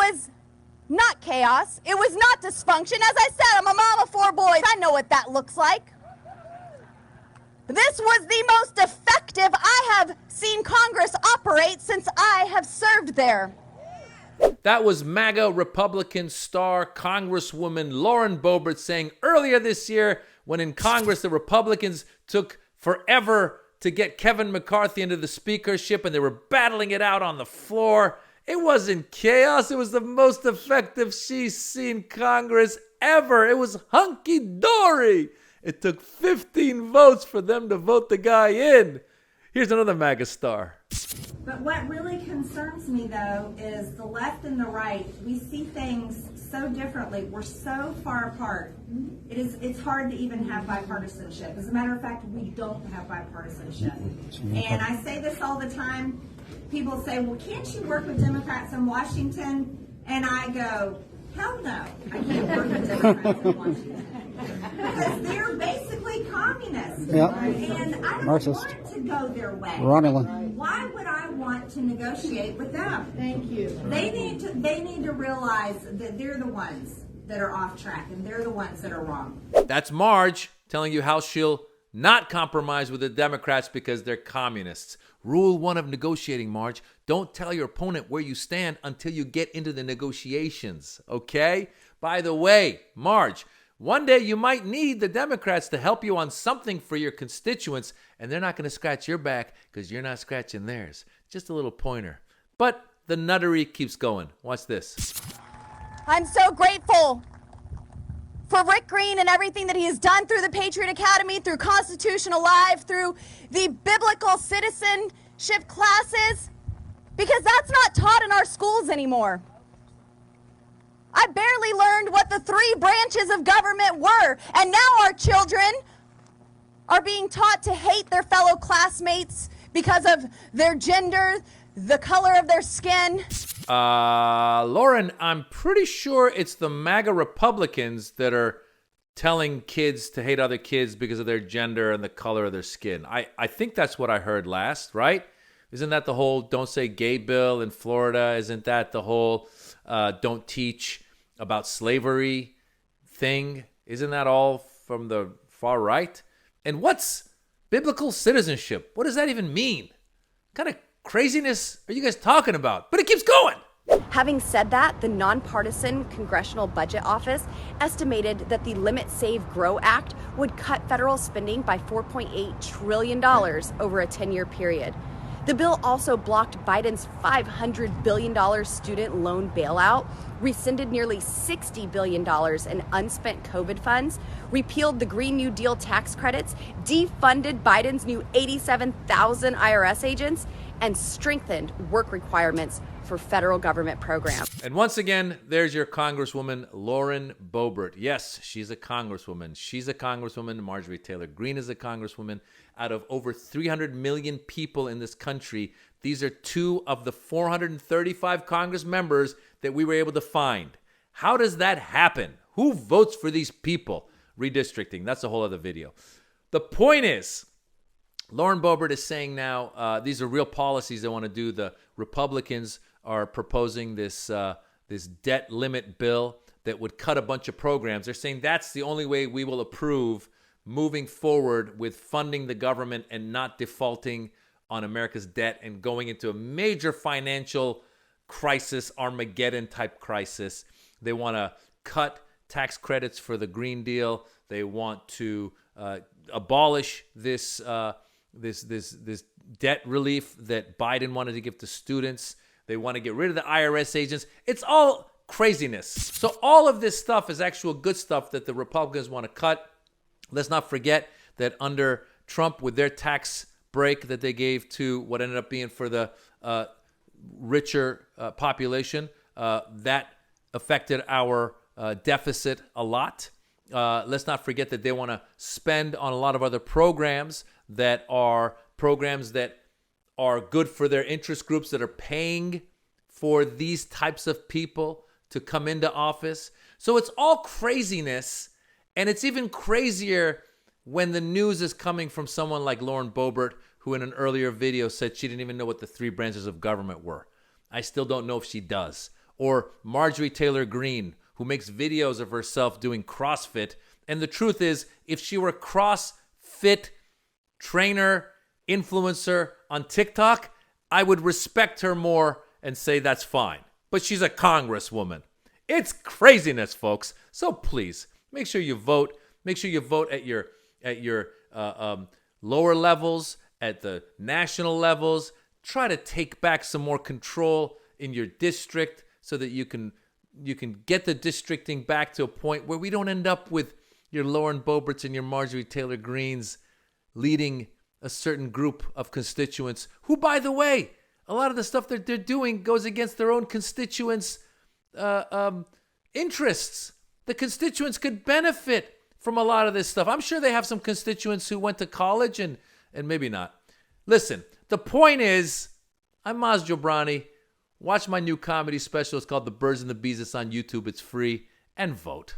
was not chaos. It was not dysfunction. As I said, I'm a mom of 4 boys. I know what that looks like. This was the most effective I have seen Congress operate since I have served there. That was MAGA Republican star Congresswoman Lauren Boebert saying earlier this year when in Congress the Republicans took forever to get Kevin McCarthy into the speakership and they were battling it out on the floor. It wasn't chaos. It was the most effective she's seen Congress ever. It was hunky-dory. It took 15 votes for them to vote the guy in. Here's another MAGA star. But what really concerns me, though, is the left and the right. We see things so differently. We're so far apart. It's hard to even have bipartisanship. As a matter of fact, we don't have bipartisanship. And I say this all the time. People say, well, can't you work with Democrats in Washington? And I go, hell no, I can't work with Democrats in Washington. Because they're basically communists. Yep. And I don't Marxist. want to go their way. Romulan. Why would I want to negotiate with them? Thank you. They need to realize that they're the ones that are off track and they're the ones that are wrong. That's Marge telling you how she'll not compromise with the Democrats because they're communists. Rule 1 of negotiating, Marge. Don't tell your opponent where you stand until you get into the negotiations, okay? By the way, Marge, one day you might need the Democrats to help you on something for your constituents, and they're not going to scratch your back because you're not scratching theirs. Just a little pointer. But the nuttery keeps going. Watch this. I'm so grateful for Rick Green and everything that he has done through the Patriot Academy, through Constitution Alive, through the biblical citizenship classes, because that's not taught in our schools anymore. I barely learned what the 3 branches of government were, and now our children are being taught to hate their fellow classmates because of their gender, the color of their skin. Lauren, I'm pretty sure it's the MAGA Republicans that are telling kids to hate other kids because of their gender and the color of their skin. I think that's what I heard last, right? Isn't that the whole don't say gay bill in Florida? Isn't that the whole don't teach about slavery thing? Isn't that all from the far right? And what's biblical citizenship? What does that even mean? What kind of craziness are you guys talking about? But it keeps going. Having said that, the nonpartisan Congressional Budget Office estimated that the Limit Save Grow Act would cut federal spending by $4.8 trillion over a 10-year period. The bill also blocked Biden's $500 billion student loan bailout, rescinded nearly $60 billion in unspent COVID funds, repealed the Green New Deal tax credits, defunded Biden's new 87,000 IRS agents, and strengthened work requirements for federal government programs. And once again, there's your Congresswoman, Lauren Boebert. Yes, she's a Congresswoman. She's a Congresswoman. Marjorie Taylor Greene is a Congresswoman. Out of over 300 million people in this country, these are 2 of the 435 Congress members that we were able to find. How does that happen? Who votes for these people? Redistricting, that's a whole other video. The point is, Lauren Boebert is saying now these are real policies they want to do. The Republicans are proposing this debt limit bill that would cut a bunch of programs. They're saying that's the only way we will approve moving forward with funding the government and not defaulting on America's debt and going into a major financial crisis, Armageddon type crisis. They want to cut tax credits for the Green Deal. They want to abolish this debt relief that Biden wanted to give to students. They want to get rid of the IRS agents. It's all craziness. So all of this stuff is actual good stuff that the Republicans want to cut. Let's not forget that under Trump, with their tax break that they gave to what ended up being for the richer population, that affected our deficit a lot. Let's not forget that they want to spend on a lot of other programs that are good for their interest groups that are paying for these types of people to come into office. So it's all craziness, and it's even crazier when the news is coming from someone like Lauren Boebert, who in an earlier video said she didn't even know what the 3 branches of government were. I still don't know if she does, or Marjorie Taylor Greene, who makes videos of herself doing CrossFit. And the truth is, if she were a CrossFit trainer, influencer on TikTok, I would respect her more and say that's fine. But she's a congresswoman. It's craziness, folks. So please, make sure you vote. Make sure you vote at your lower levels, at the national levels. Try to take back some more control in your district so that you can get the districting back to a point where we don't end up with your Lauren Boeberts and your Marjorie Taylor Greenes leading a certain group of constituents who, by the way, a lot of the stuff that they're doing goes against their own constituents' interests. The constituents could benefit from a lot of this stuff. I'm sure they have some constituents who went to college and maybe not. Listen, the point is, I'm Maz Jobrani. Watch my new comedy special. It's called The Birds and the Bees. It's on YouTube. It's free. And vote.